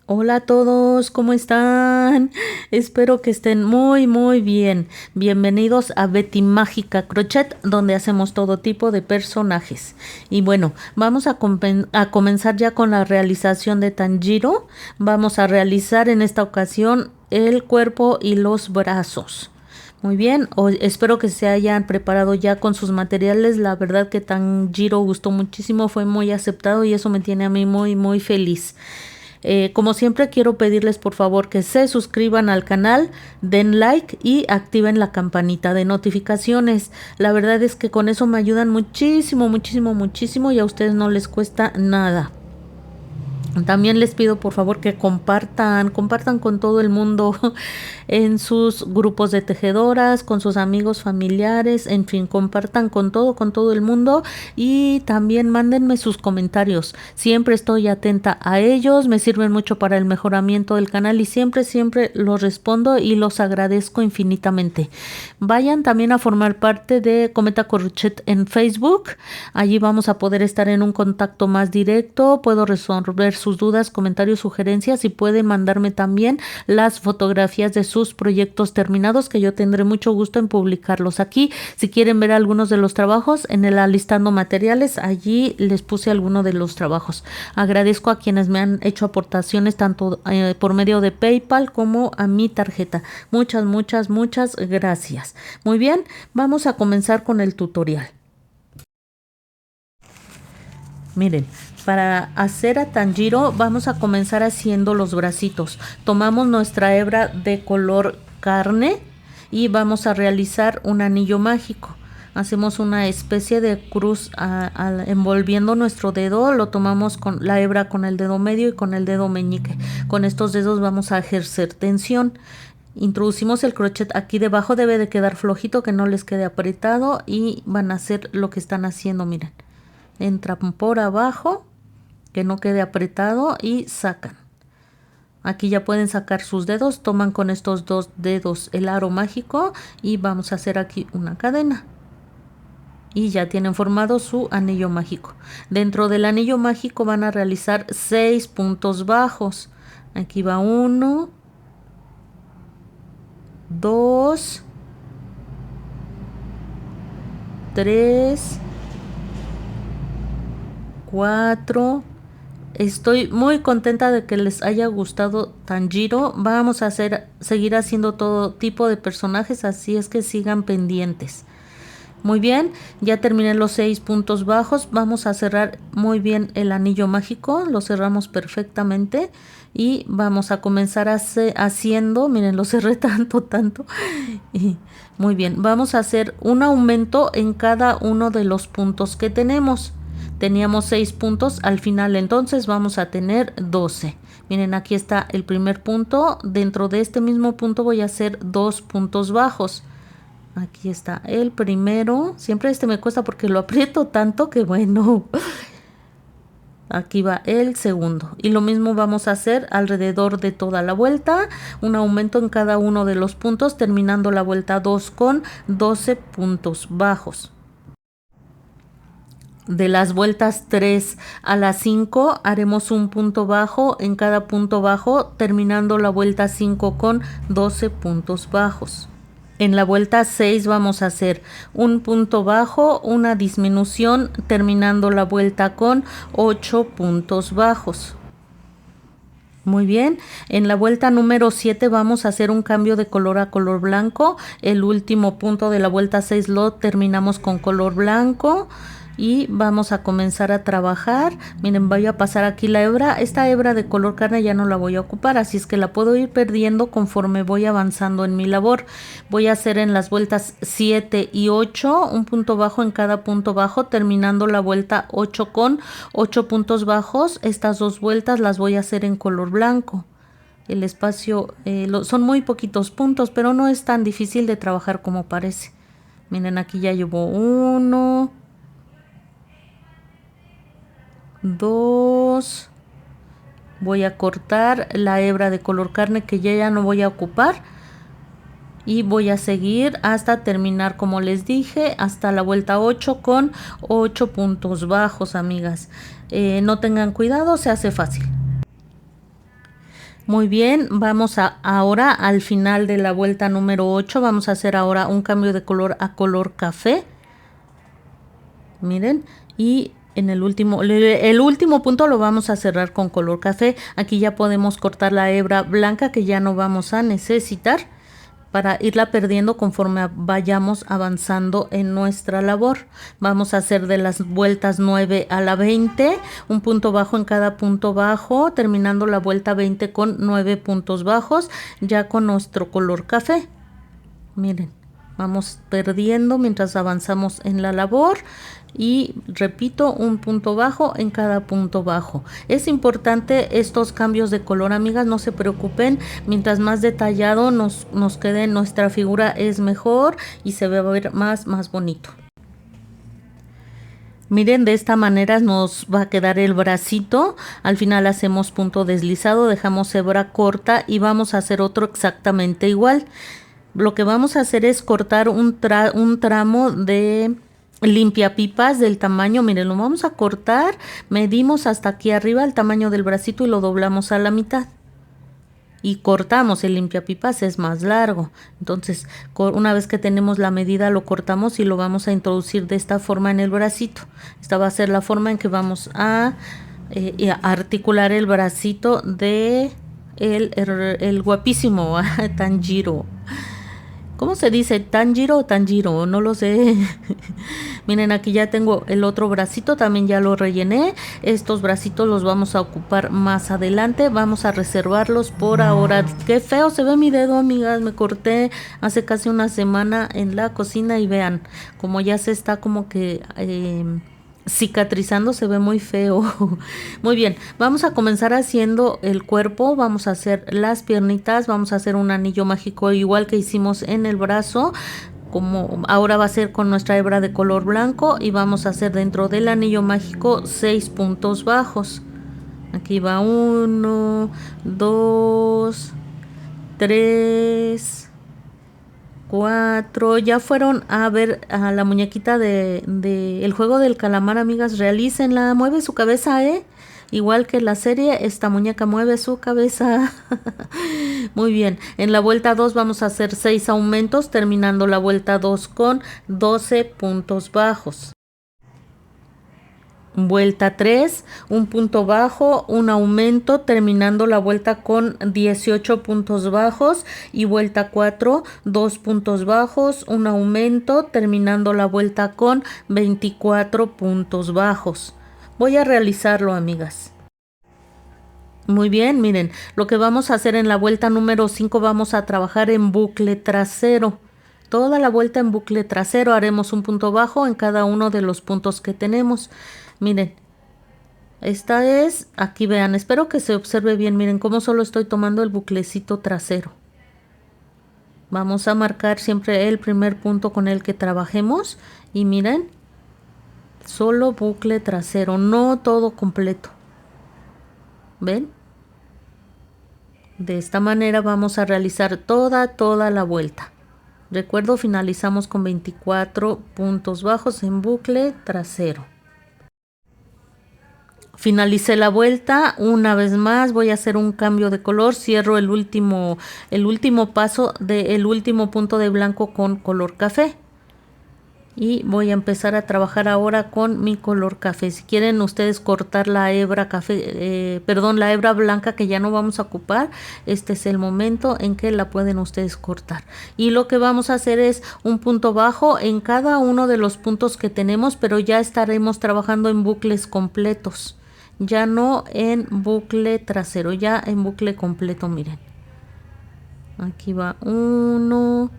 Hola a todos, ¿cómo están? Espero que estén muy bien. Bienvenidos a Betty Mágica Crochet, donde hacemos todo tipo de personajes. Y bueno, vamos a comenzar ya con la realización de Tanjiro. Vamos a realizar en esta ocasión el cuerpo y los brazos. Muy bien, espero que se hayan preparado ya con sus materiales. La verdad que Tanjiro gustó muchísimo, fue muy aceptado y eso me tiene a mí muy feliz. Como siempre quiero pedirles por favor que se suscriban al canal, den like y activen la campanita de notificaciones. La verdad es que con eso me ayudan muchísimo y a ustedes no les cuesta nada. También les pido por favor que compartan con todo el mundo en sus grupos de tejedoras, con sus amigos, familiares, en fin, compartan con todo el mundo y también mándenme sus comentarios. Siempre estoy atenta a ellos, me sirven mucho para el mejoramiento del canal y siempre los respondo y los agradezco infinitamente. Vayan también a formar parte de Cometa Crochet en Facebook. Allí vamos a poder estar en un contacto más directo, puedo resolver sus dudas, comentarios, sugerencias y pueden mandarme también las fotografías de sus proyectos terminados que yo tendré mucho gusto en publicarlos aquí. Si quieren ver algunos de los trabajos en el alistando materiales, allí les puse algunos de los trabajos. Agradezco a quienes me han hecho aportaciones tanto por medio de PayPal como a mi tarjeta. Muchas gracias. Muy bien, vamos a comenzar con el tutorial. Miren, para hacer a Tanjiro vamos a comenzar haciendo los bracitos. Tomamos nuestra hebra de color carne y vamos a realizar un anillo mágico. Hacemos una especie de cruz envolviendo nuestro dedo, lo tomamos con la hebra con el dedo medio y con el dedo meñique. Con estos dedos vamos a ejercer tensión. Introducimos el crochet aquí debajo, debe de quedar flojito, que no les quede apretado y van a hacer lo que están haciendo, miren. Entran por abajo, que no quede apretado y sacan. Aquí ya pueden sacar sus dedos, toman con estos dos dedos el aro mágico y vamos a hacer aquí una cadena. Y ya tienen formado su anillo mágico. Dentro del anillo mágico van a realizar 6 puntos bajos. Aquí va 1, 2, 3, 4. Estoy muy contenta de que les haya gustado Tanjiro. Vamos a seguir haciendo todo tipo de personajes, así es que sigan pendientes. Muy bien, ya terminé los 6 puntos bajos. Vamos a cerrar muy bien el anillo mágico. Lo cerramos perfectamente. Y vamos a comenzar haciendo, miren, lo cerré tanto. Y muy bien, vamos a hacer un aumento en cada uno de los puntos que tenemos. Teníamos 6 puntos al final, entonces vamos a tener 12. Miren, aquí está el primer punto. Dentro de este mismo punto voy a hacer 2 puntos bajos. Aquí está el primero. Siempre me cuesta porque lo aprieto tanto que bueno. Aquí va el segundo. Y lo mismo vamos a hacer alrededor de toda la vuelta. Un aumento en cada uno de los puntos, terminando la vuelta 2 con 12 puntos bajos. De las vueltas 3 a las 5 haremos un punto bajo en cada punto bajo, terminando la vuelta 5 con 12 puntos bajos. En la vuelta 6 vamos a hacer un punto bajo, una disminución, terminando la vuelta con 8 puntos bajos. Muy bien, en la vuelta número 7 vamos a hacer un cambio de color a color blanco. El último punto de la vuelta 6 lo terminamos con color blanco. Y vamos a comenzar a trabajar. Miren, voy a pasar aquí la hebra. Esta hebra de color carne ya no la voy a ocupar, así es que la puedo ir perdiendo conforme voy avanzando en mi labor. Voy a hacer en las vueltas 7 y 8 un punto bajo en cada punto bajo, terminando la vuelta 8 con 8 puntos bajos. Estas dos vueltas las voy a hacer en color blanco. El espacio son muy poquitos puntos, pero no es tan difícil de trabajar como parece. Miren, aquí ya llevo 1, 2. Voy a cortar la hebra de color carne que ya no voy a ocupar y voy a seguir hasta terminar, como les dije, hasta la vuelta 8 con 8 puntos bajos, amigas. No tengan cuidado, se hace fácil. Muy bien, vamos a ahora al final de la vuelta número 8, vamos a hacer ahora un cambio de color a color café. Miren, y en el último punto lo vamos a cerrar con color café. Aquí ya podemos cortar la hebra blanca que ya no vamos a necesitar para irla perdiendo conforme vayamos avanzando en nuestra labor. Vamos a hacer de las vueltas 9 a la 20, un punto bajo en cada punto bajo, terminando la vuelta 20 con 9 puntos bajos, ya con nuestro color café. Miren, vamos perdiendo mientras avanzamos en la labor. Y repito, un punto bajo en cada punto bajo. Es importante estos cambios de color, amigas, no se preocupen. Mientras más detallado nos quede nuestra figura es mejor y se va a ver más bonito. Miren, de esta manera nos va a quedar el bracito. Al final hacemos punto deslizado, dejamos hebra corta y vamos a hacer otro exactamente igual. Lo que vamos a hacer es cortar un tramo de limpiapipas del tamaño, miren, lo vamos a cortar, medimos hasta aquí arriba el tamaño del bracito y lo doblamos a la mitad y cortamos. El limpiapipas es más largo, entonces una vez que tenemos la medida lo cortamos y lo vamos a introducir de esta forma en el bracito. Esta va a ser la forma en que vamos a articular el bracito de el guapísimo Tanjiro. ¿Cómo se dice? ¿Tanjiro o Tanjiro? No lo sé. Miren, aquí ya tengo el otro bracito, también ya lo rellené. Estos bracitos los vamos a ocupar más adelante. Vamos a reservarlos por ahora. Qué feo se ve mi dedo, amigas. Me corté hace casi una semana en la cocina y vean, como ya se está como que cicatrizando, se ve muy feo. Muy bien, vamos a comenzar haciendo el cuerpo, vamos a hacer las piernitas, vamos a hacer un anillo mágico igual que hicimos en el brazo, como ahora va a ser con nuestra hebra de color blanco, y vamos a hacer dentro del anillo mágico 6 puntos bajos. Aquí va 1, 2, 3, 4, ya fueron a ver a la muñequita de el juego del calamar, amigas, realícenla, mueve su cabeza, igual que la serie, esta muñeca mueve su cabeza. Muy bien, en la vuelta 2 vamos a hacer 6 aumentos, terminando la vuelta 2 con 12 puntos bajos. Vuelta 3, un punto bajo, un aumento, terminando la vuelta con 18 puntos bajos. Y vuelta 4, 2 puntos bajos, un aumento, terminando la vuelta con 24 puntos bajos. Voy a realizarlo, amigas. Muy bien, miren, lo que vamos a hacer en la vuelta número 5, vamos a trabajar en bucle trasero. Toda la vuelta en bucle trasero haremos un punto bajo en cada uno de los puntos que tenemos. Miren, esta es, aquí vean, espero que se observe bien, miren cómo solo estoy tomando el buclecito trasero. Vamos a marcar siempre el primer punto con el que trabajemos y miren, solo bucle trasero, no todo completo. ¿Ven? De esta manera vamos a realizar toda la vuelta. Recuerdo, finalizamos con 24 puntos bajos en bucle trasero. Finalicé la vuelta, una vez más voy a hacer un cambio de color, cierro el último paso del último punto de blanco con color café. Y voy a empezar a trabajar ahora con mi color café. Si quieren ustedes cortar la hebra la hebra blanca que ya no vamos a ocupar, este es el momento en que la pueden ustedes cortar. Y lo que vamos a hacer es un punto bajo en cada uno de los puntos que tenemos, pero ya estaremos trabajando en bucles completos. Ya no en bucle trasero, ya en bucle completo, miren. Aquí va uno.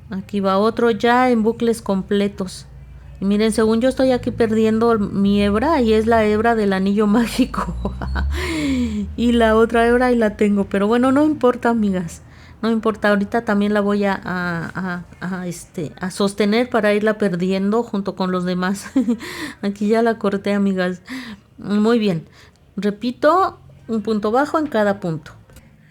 Aquí va otro, ya en bucles completos. Y miren, según yo estoy aquí perdiendo mi hebra, y es la hebra del anillo mágico. Y la otra hebra y la tengo, pero bueno, no importa, amigas. No importa, ahorita también la voy a sostener para irla perdiendo junto con los demás. Aquí ya la corté, amigas. Muy bien. Repito, un punto bajo en cada punto.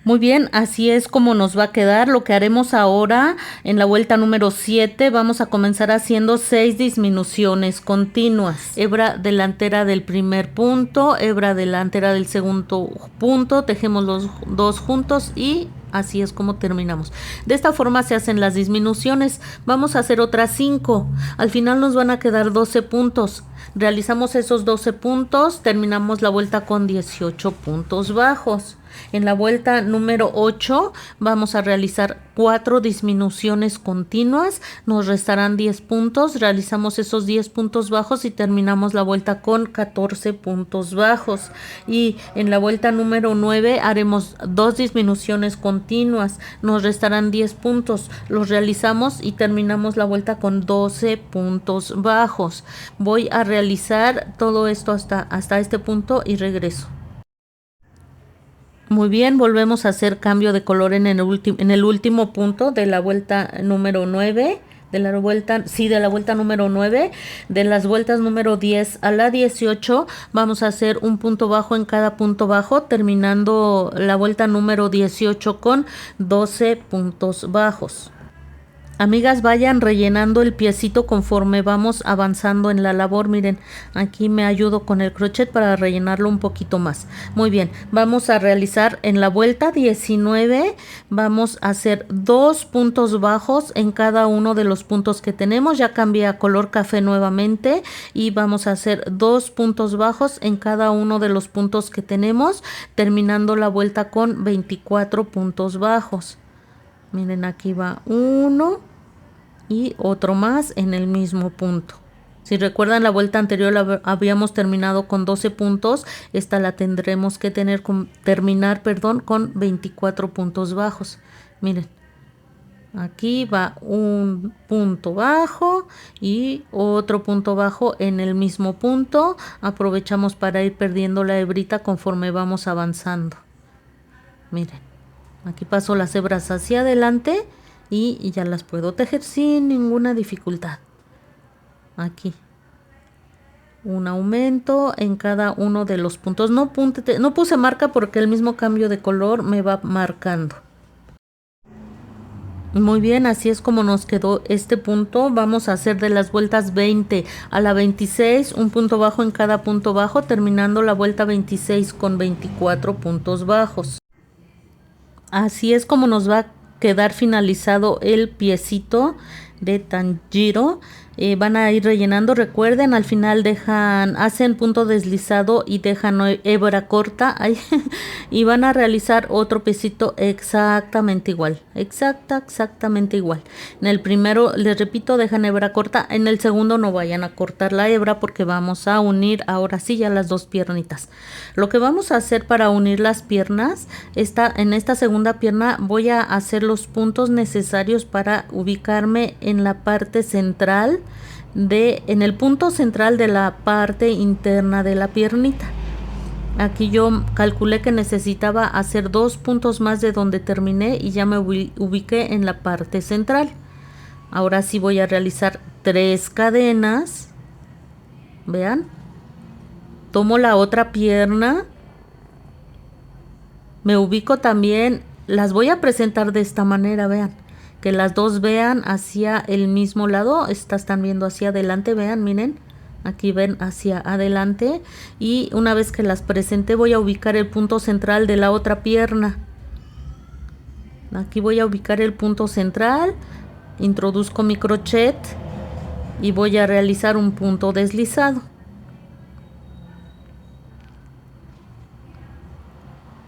Muy bien, así es como nos va a quedar. Lo que haremos ahora en la vuelta número 7, vamos a comenzar haciendo 6 disminuciones continuas. Hebra delantera del primer punto, hebra delantera del segundo punto, tejemos los dos juntos y así es como terminamos. De esta forma se hacen las disminuciones. Vamos a hacer otras 5. Al final nos van a quedar 12 puntos. Realizamos esos 12 puntos, terminamos la vuelta con 18 puntos bajos. En la vuelta número 8 vamos a realizar 4 disminuciones continuas, nos restarán 10 puntos, realizamos esos 10 puntos bajos y terminamos la vuelta con 14 puntos bajos. Y en la vuelta número 9 haremos 2 disminuciones continuas, nos restarán 10 puntos, los realizamos y terminamos la vuelta con 12 puntos bajos. Voy a realizar todo esto hasta este punto y regreso. Muy bien, volvemos a hacer cambio de color en el último punto de la vuelta número 9, de la vuelta número 9, de las vueltas número 10 a la 18, vamos a hacer un punto bajo en cada punto bajo, terminando la vuelta número 18 con 12 puntos bajos. Amigas, vayan rellenando el piecito conforme vamos avanzando en la labor. Miren, aquí me ayudo con el crochet para rellenarlo un poquito más. Muy bien, vamos a realizar en la vuelta 19, vamos a hacer 2 puntos bajos en cada uno de los puntos que tenemos. Ya cambié a color café nuevamente y vamos a hacer 2 puntos bajos en cada uno de los puntos que tenemos, terminando la vuelta con 24 puntos bajos. Miren, aquí va uno y otro más en el mismo punto. Si recuerdan, la vuelta anterior habíamos terminado con 12 puntos. Esta la tendremos que terminar con 24 puntos bajos. Miren, aquí va un punto bajo y otro punto bajo en el mismo punto. Aprovechamos para ir perdiendo la hebrita conforme vamos avanzando. Miren. Aquí paso las hebras hacia adelante y ya las puedo tejer sin ninguna dificultad. Aquí. Un aumento en cada uno de los puntos. No puse marca porque el mismo cambio de color me va marcando. Muy bien, así es como nos quedó este punto. Vamos a hacer de las vueltas 20 a la 26 un punto bajo en cada punto bajo, terminando la vuelta 26 con 24 puntos bajos. Así es como nos va a quedar finalizado el piecito de Tanjiro. Van a ir rellenando, recuerden, al final hacen punto deslizado y dejan hebra corta ahí, y van a realizar otro piecito exactamente igual, exactamente igual. En el primero, les repito, dejan hebra corta, en el segundo no vayan a cortar la hebra porque vamos a unir ahora sí ya las dos piernitas. Lo que vamos a hacer para unir las piernas, en esta segunda pierna voy a hacer los puntos necesarios para ubicarme en la parte central en el punto central de la parte interna de la piernita. Aquí yo calculé que necesitaba hacer 2 puntos más de donde terminé y ya me ubiqué en la parte central. Ahora sí voy a realizar 3 cadenas. Vean, tomo la otra pierna, me ubico también, las voy a presentar de esta manera, vean, que las dos vean hacia el mismo lado. Estas están viendo hacia adelante, vean, miren, aquí ven hacia adelante, y una vez que las presenté voy a ubicar el punto central de la otra pierna. Aquí voy a ubicar el punto central, introduzco mi crochet y voy a realizar un punto deslizado.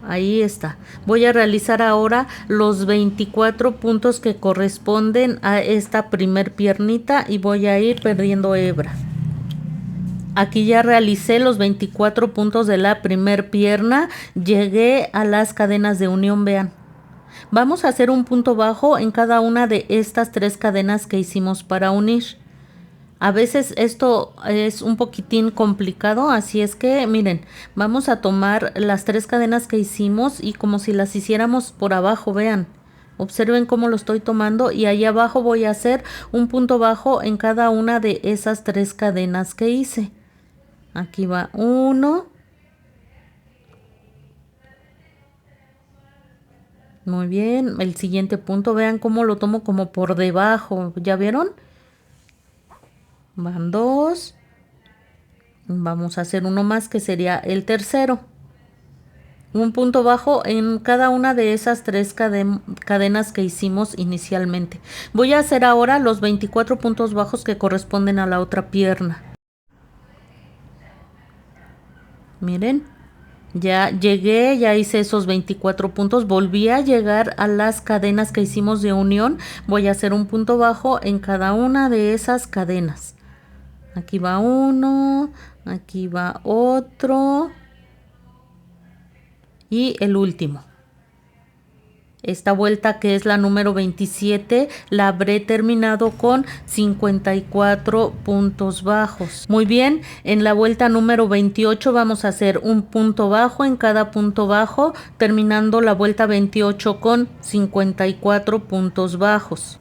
Ahí está. Voy a realizar ahora los 24 puntos que corresponden a esta primer piernita y voy a ir perdiendo hebra. Aquí ya realicé los 24 puntos de la primer pierna. Llegué a las cadenas de unión, vean. Vamos a hacer un punto bajo en cada una de estas 3 cadenas que hicimos para unir. A veces esto es un poquitín complicado, así es que miren, vamos a tomar las 3 cadenas que hicimos y como si las hiciéramos por abajo, vean. Observen cómo lo estoy tomando y ahí abajo voy a hacer un punto bajo en cada una de esas 3 cadenas que hice. Aquí va 1, Muy bien, el siguiente punto, vean cómo lo tomo como por debajo, ¿ya vieron? Van 2. Vamos a hacer uno más que sería el tercero. Un punto bajo en cada una de esas 3 cadenas que hicimos inicialmente. Voy a hacer ahora los 24 puntos bajos que corresponden a la otra pierna. Miren, ya llegué, ya hice esos 24 puntos, volví a llegar a las cadenas que hicimos de unión. Voy a hacer un punto bajo en cada una de esas cadenas. Aquí va uno, aquí va otro y el último. Esta vuelta, que es la número 27, la habré terminado con 54 puntos bajos. Muy bien, en la vuelta número 28 vamos a hacer un punto bajo en cada punto bajo, terminando la vuelta 28 con 54 puntos bajos.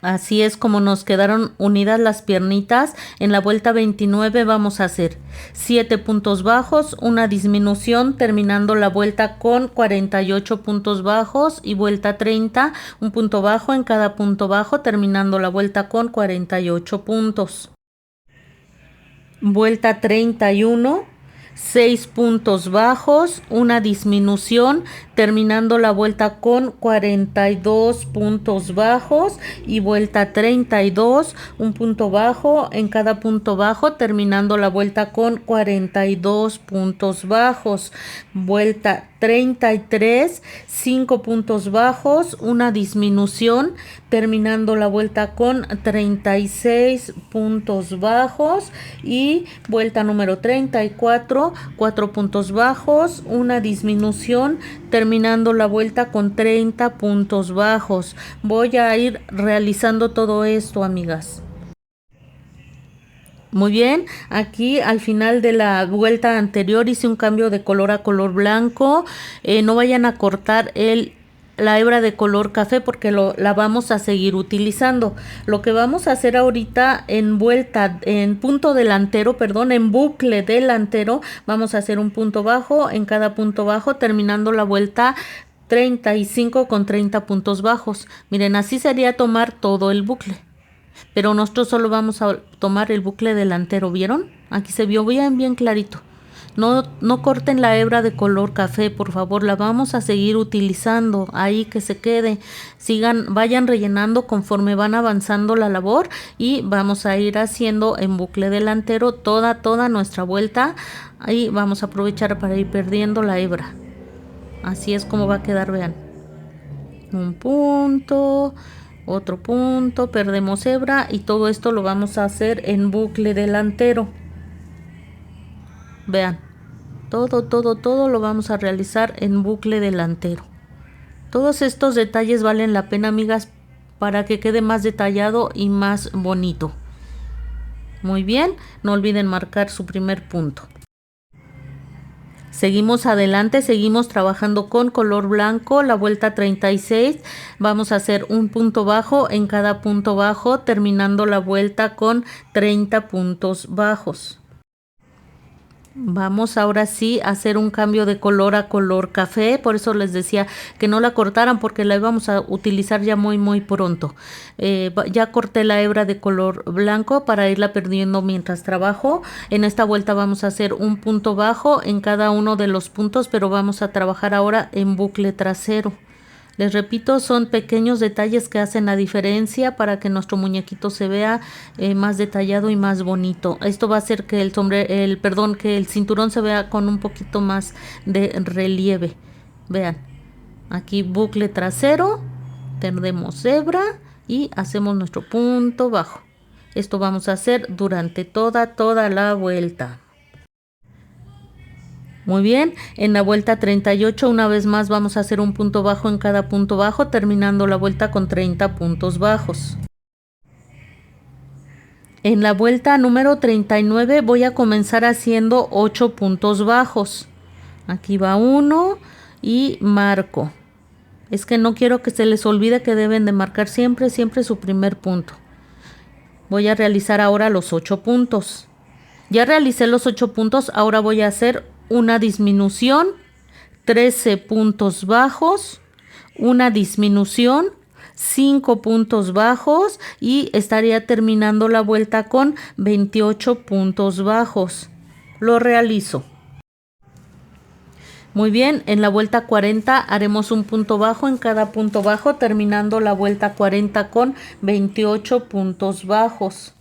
Así es como nos quedaron unidas las piernitas. En la vuelta 29 vamos a hacer 7 puntos bajos, una disminución, terminando la vuelta con 48 puntos bajos, y vuelta 30, un punto bajo en cada punto bajo, terminando la vuelta con 48 puntos. Vuelta 31. 6 puntos bajos, una disminución, terminando la vuelta con 42 puntos bajos, y vuelta 32, un punto bajo en cada punto bajo, terminando la vuelta con 42 puntos bajos. Vuelta 33, 5 puntos bajos, una disminución, terminando la vuelta con 36 puntos bajos, y vuelta número 34, 4 puntos bajos, una disminución, terminando la vuelta con 30 puntos bajos. Voy a ir realizando todo esto, amigas. Muy bien, aquí al final de la vuelta anterior hice un cambio de color a color blanco. No vayan a cortar la hebra de color café porque la vamos a seguir utilizando. Lo que vamos a hacer ahorita en punto delantero, perdón, en bucle delantero, vamos a hacer un punto bajo en cada punto bajo, terminando la vuelta 35 con 30 puntos bajos. Miren, así sería tomar todo el bucle. Pero nosotros solo vamos a tomar el bucle delantero, ¿vieron? Aquí se vio bien clarito. No corten la hebra de color café, por favor, la vamos a seguir utilizando, ahí que se quede. Vayan rellenando conforme van avanzando la labor, y vamos a ir haciendo en bucle delantero toda nuestra vuelta. Ahí vamos a aprovechar para ir perdiendo la hebra. Así es como va a quedar, vean. Un punto, otro punto, perdemos hebra, y todo esto lo vamos a hacer en bucle delantero. Vean, todo lo vamos a realizar en bucle delantero. Todos estos detalles valen la pena, amigas, para que quede más detallado y más bonito. Muy bien, no olviden marcar su primer punto. Seguimos adelante, seguimos trabajando con color blanco. La vuelta 36, vamos a hacer un punto bajo en cada punto bajo, terminando la vuelta con 30 puntos bajos. Vamos ahora sí a hacer un cambio de color a color café, por eso les decía que no la cortaran porque la íbamos a utilizar ya muy pronto. Ya corté la hebra de color blanco para irla perdiendo mientras trabajo. En esta vuelta vamos a hacer un punto bajo en cada uno de los puntos, pero vamos a trabajar ahora en bucle trasero. Les repito, son pequeños detalles que hacen la diferencia para que nuestro muñequito se vea más detallado y más bonito. Esto va a hacer que que el cinturón se vea con un poquito más de relieve. Vean, aquí bucle trasero, tendemos hebra y hacemos nuestro punto bajo. Esto vamos a hacer durante toda la vuelta. Muy bien, en la vuelta 38 una vez más vamos a hacer un punto bajo en cada punto bajo, terminando la vuelta con 30 puntos bajos. En la vuelta número 39 voy a comenzar haciendo 8 puntos bajos. Aquí va uno y marco. Es que no quiero que se les olvide que deben de marcar siempre su primer punto. Voy a realizar ahora los 8 puntos. Ya realicé los 8 puntos, ahora voy a hacer una disminución, 13 puntos bajos, una disminución, 5 puntos bajos y estaría terminando la vuelta con 28 puntos bajos. Lo realizo. Muy bien, en la vuelta 40 haremos un punto bajo en cada punto bajo, terminando la vuelta 40 con 28 puntos bajos.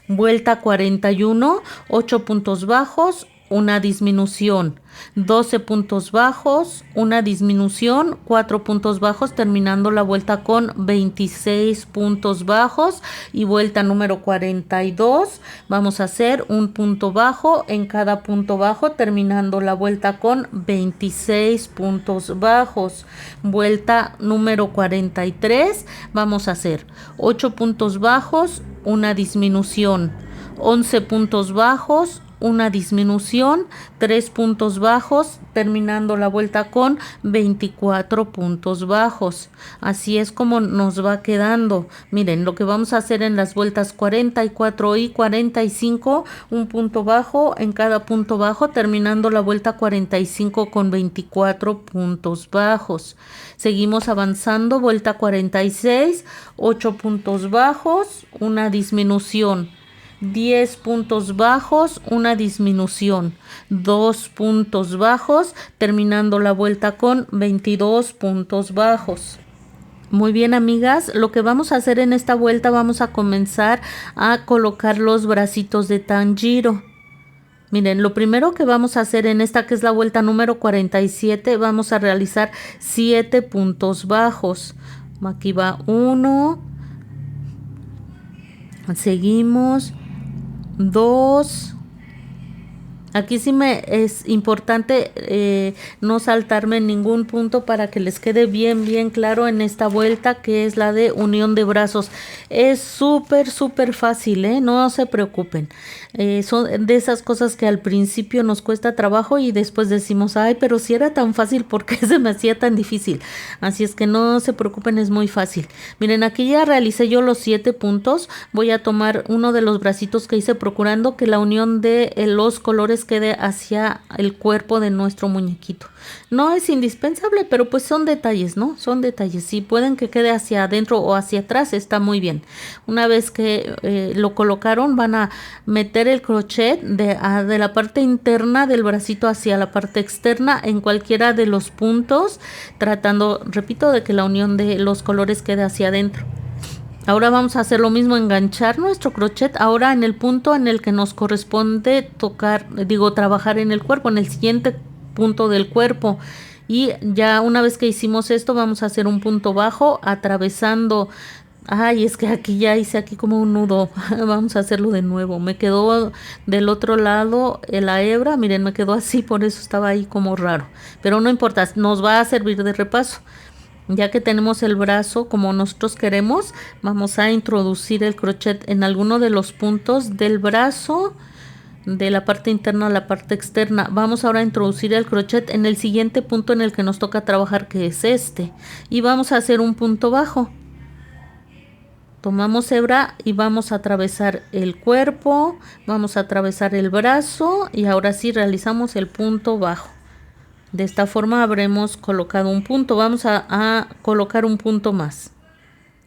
Vuelta 41, 8 puntos bajos, una disminución. 12 puntos bajos, una disminución, 4 puntos bajos, terminando la vuelta con 26 puntos bajos. Y vuelta número 42, vamos a hacer un punto bajo en cada punto bajo, terminando la vuelta con 26 puntos bajos. Vuelta número 43, vamos a hacer 8 puntos bajos, una disminución, 11 puntos bajos, una disminución, 3 puntos bajos, terminando la vuelta con 24 puntos bajos. Así es como nos va quedando. Miren, lo que vamos a hacer en las vueltas 44 y 45, un punto bajo en cada punto bajo, terminando la vuelta 45 con 24 puntos bajos. Seguimos avanzando, vuelta 46, 8 puntos bajos, una disminución. 10 puntos bajos, una disminución, 2 puntos bajos, terminando la vuelta con 22 puntos bajos. Muy bien, amigas, lo que vamos a hacer en esta vuelta, vamos a comenzar a colocar los bracitos de Tanjiro. Miren, lo primero que vamos a hacer en esta, que es la vuelta número 47, vamos a realizar 7 puntos bajos. Aquí va 1, seguimos, 2. Aquí sí me es importante no saltarme ningún punto para que les quede bien claro en esta vuelta, que es la de unión de brazos. Es súper fácil, no se preocupen. Son de esas cosas que al principio nos cuesta trabajo y después decimos, ay, pero si era tan fácil, ¿por qué se me hacía tan difícil? Así es que no se preocupen, es muy fácil. Miren, aquí ya realicé yo los 7 puntos. Voy a tomar uno de los bracitos que hice, procurando que la unión de los colores quede hacia el cuerpo de nuestro muñequito. No es indispensable, pero pues son detalles, ¿no? Son detalles. Si pueden que quede hacia adentro o hacia atrás, está muy bien. Una vez que lo colocaron, van a meter el crochet de la parte interna del bracito hacia la parte externa en cualquiera de los puntos, tratando, repito, de que la unión de los colores quede hacia adentro. Ahora vamos a hacer lo mismo, enganchar nuestro crochet ahora en el punto en el que nos corresponde trabajar en el cuerpo, en el siguiente punto del cuerpo. Y ya una vez que hicimos esto, vamos a hacer un punto bajo atravesando. Ay, es que aquí ya hice aquí como un nudo. Vamos a hacerlo de nuevo. Me quedó del otro lado la hebra. Miren, me quedó así, por eso estaba ahí como raro. Pero no importa, nos va a servir de repaso. Ya que tenemos el brazo como nosotros queremos, vamos a introducir el crochet en alguno de los puntos del brazo, de la parte interna a la parte externa. Vamos ahora a introducir el crochet en el siguiente punto en el que nos toca trabajar, que es este. Y vamos a hacer un punto bajo. Tomamos hebra y vamos a atravesar el cuerpo, vamos a atravesar el brazo y ahora sí realizamos el punto bajo. De esta forma habremos colocado un punto. Vamos a colocar un punto más.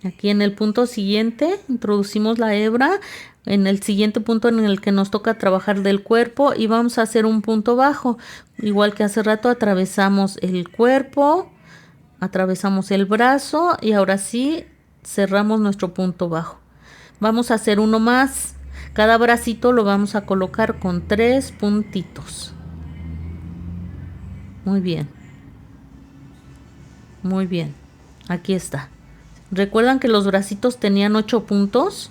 Aquí en el punto siguiente introducimos la hebra en el siguiente punto en el que nos toca trabajar del cuerpo y vamos a hacer un punto bajo. Igual que hace rato, atravesamos el cuerpo, atravesamos el brazo y ahora sí cerramos nuestro punto bajo. Vamos a hacer uno más. Cada bracito lo vamos a colocar con 3 puntitos. Muy bien. Muy bien. Aquí está. ¿Recuerdan que los bracitos tenían 8 puntos?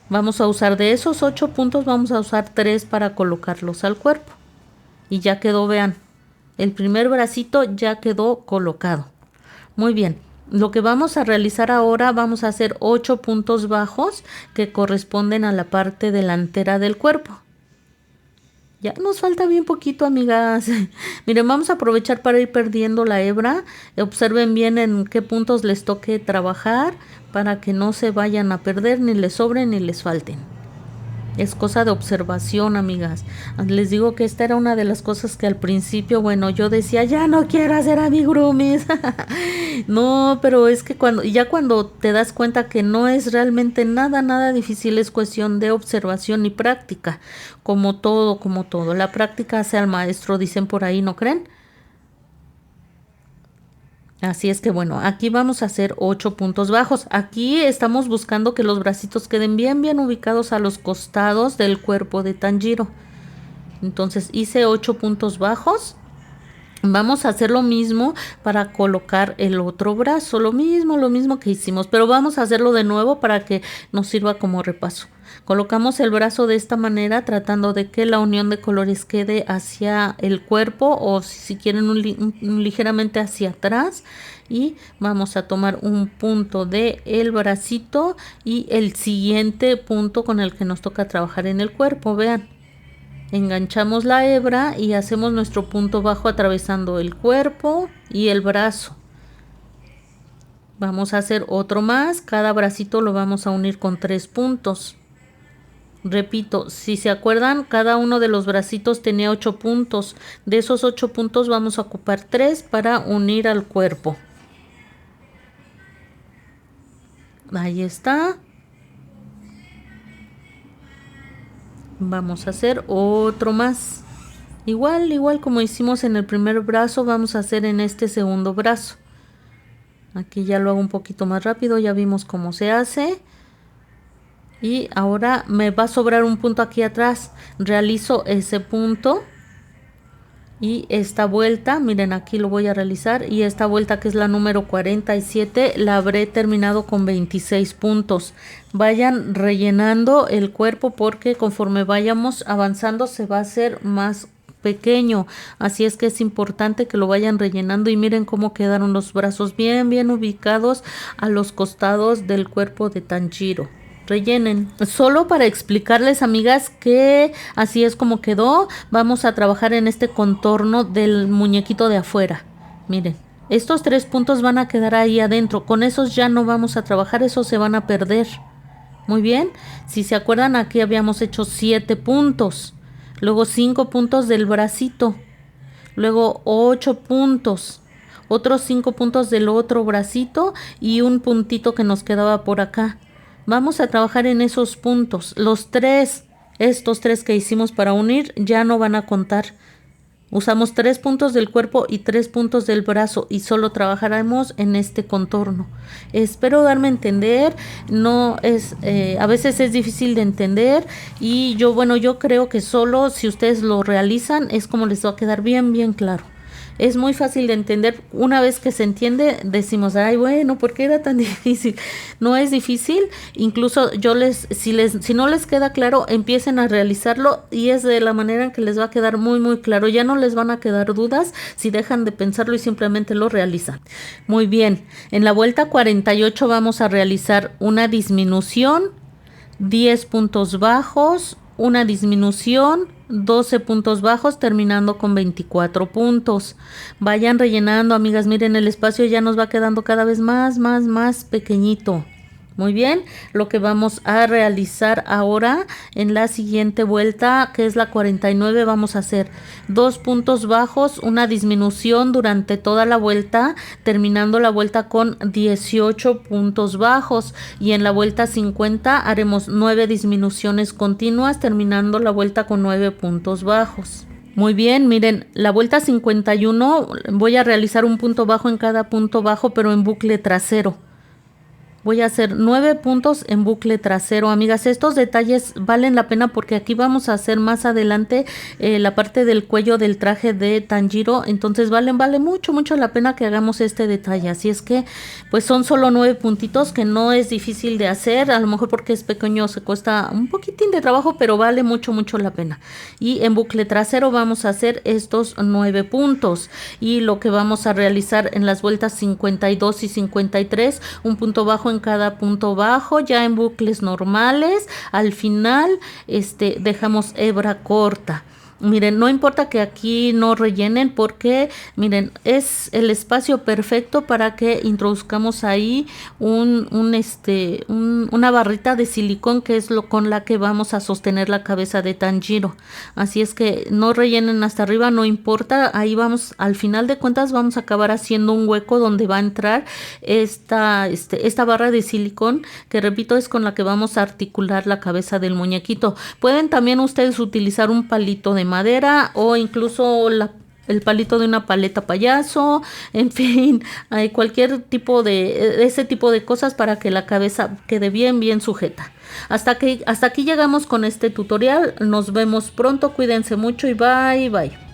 Vamos a usar de esos 8 puntos, vamos a usar 3 para colocarlos al cuerpo. Y ya quedó, vean. El primer bracito ya quedó colocado. Muy bien. Lo que vamos a realizar ahora, vamos a hacer 8 puntos bajos que corresponden a la parte delantera del cuerpo. Ya nos falta bien poquito, amigas. Miren, vamos a aprovechar para ir perdiendo la hebra. Observen bien en qué puntos les toque trabajar para que no se vayan a perder, ni les sobren ni les falten. Es cosa de observación, amigas. Les digo que esta era una de las cosas que al principio, bueno, yo decía, ya no quiero hacer amigurumis. No, pero es que cuando te das cuenta que no es realmente nada difícil, es cuestión de observación y práctica. Como todo, como todo. La práctica hace al maestro, dicen por ahí, ¿no creen? Así es que bueno, aquí vamos a hacer 8 puntos bajos. Aquí estamos buscando que los bracitos queden bien ubicados a los costados del cuerpo de Tanjiro. Entonces hice 8 puntos bajos. Vamos a hacer lo mismo para colocar el otro brazo, lo mismo que hicimos, pero vamos a hacerlo de nuevo para que nos sirva como repaso. Colocamos el brazo de esta manera, tratando de que la unión de colores quede hacia el cuerpo o si quieren ligeramente hacia atrás. Y vamos a tomar un punto de el bracito y el siguiente punto con el que nos toca trabajar en el cuerpo, vean. Enganchamos la hebra y hacemos nuestro punto bajo atravesando el cuerpo y el brazo. Vamos a hacer otro más. Cada bracito lo vamos a unir con 3 puntos. Repito, si se acuerdan, cada uno de los bracitos tenía 8 puntos. De esos 8 puntos vamos a ocupar 3 para unir al cuerpo. Ahí está. Vamos a hacer otro más. Igual como hicimos en el primer brazo, vamos a hacer en este segundo brazo. Aquí ya lo hago un poquito más rápido, ya vimos cómo se hace. Y ahora me va a sobrar un punto aquí atrás. Realizo ese punto. Y esta vuelta, miren, aquí lo voy a realizar. Y esta vuelta, que es la número 47, la habré terminado con 26 puntos. Vayan rellenando el cuerpo porque conforme vayamos avanzando se va a hacer más pequeño. Así es que es importante que lo vayan rellenando. Y miren cómo quedaron los brazos bien ubicados a los costados del cuerpo de Tanjiro. Rellenen. Solo para explicarles, amigas, que así es como quedó. Vamos a trabajar en este contorno del muñequito de afuera. Miren, estos 3 puntos van a quedar ahí adentro. Con esos ya no vamos a trabajar, esos se van a perder. Muy bien. Si se acuerdan, aquí habíamos hecho 7 puntos. Luego 5 puntos del bracito. Luego 8 puntos. Otros 5 puntos del otro bracito y un puntito que nos quedaba por acá. Vamos a trabajar en esos puntos. Estos 3 que hicimos para unir ya no van a contar. Usamos 3 puntos del cuerpo y 3 puntos del brazo y solo trabajaremos en este contorno. Espero darme a entender. No es, a veces es difícil de entender y yo creo que solo si ustedes lo realizan es como les va a quedar bien claro. Es muy fácil de entender. Una vez que se entiende, decimos, ay, bueno, ¿por qué era tan difícil? No es difícil. Incluso si no les queda claro, empiecen a realizarlo y es de la manera en que les va a quedar muy claro. Ya no les van a quedar dudas si dejan de pensarlo y simplemente lo realizan. Muy bien. En la vuelta 48 vamos a realizar una disminución, 10 puntos bajos, una disminución, 12 puntos bajos, terminando con 24 puntos. Vayan rellenando, amigas. Miren, el espacio ya nos va quedando cada vez más pequeñito. Muy bien, lo que vamos a realizar ahora en la siguiente vuelta, que es la 49, vamos a hacer 2 puntos bajos, una disminución durante toda la vuelta, terminando la vuelta con 18 puntos bajos. Y en la vuelta 50 haremos 9 disminuciones continuas, terminando la vuelta con 9 puntos bajos. Muy bien, miren, la vuelta 51 voy a realizar un punto bajo en cada punto bajo, pero en bucle trasero. Voy a hacer 9 puntos en bucle trasero, amigas. Estos detalles valen la pena porque aquí vamos a hacer más adelante la parte del cuello del traje de Tanjiro. Entonces vale mucho la pena que hagamos este detalle. Así es que pues son solo 9 puntitos que no es difícil de hacer. A lo mejor porque es pequeño se cuesta un poquitín de trabajo, pero vale mucho la pena. Y en bucle trasero vamos a hacer estos 9 puntos. Y lo que vamos a realizar en las vueltas 52 y 53, un punto bajo en cada punto bajo, ya en bucles normales. Al final dejamos hebra corta. Miren, no importa que aquí no rellenen porque, miren, es el espacio perfecto para que introduzcamos ahí una barrita de silicón que es lo con la que vamos a sostener la cabeza de Tanjiro. Así es que no rellenen hasta arriba, no importa, ahí vamos, al final de cuentas vamos a acabar haciendo un hueco donde va a entrar esta barra de silicón que repito es con la que vamos a articular la cabeza del muñequito. Pueden también ustedes utilizar un palito de madera o incluso el palito de una paleta payaso, en fin, hay cualquier tipo de ese tipo de cosas para que la cabeza quede bien sujeta. Hasta aquí llegamos con este tutorial. Nos vemos pronto, cuídense mucho y bye.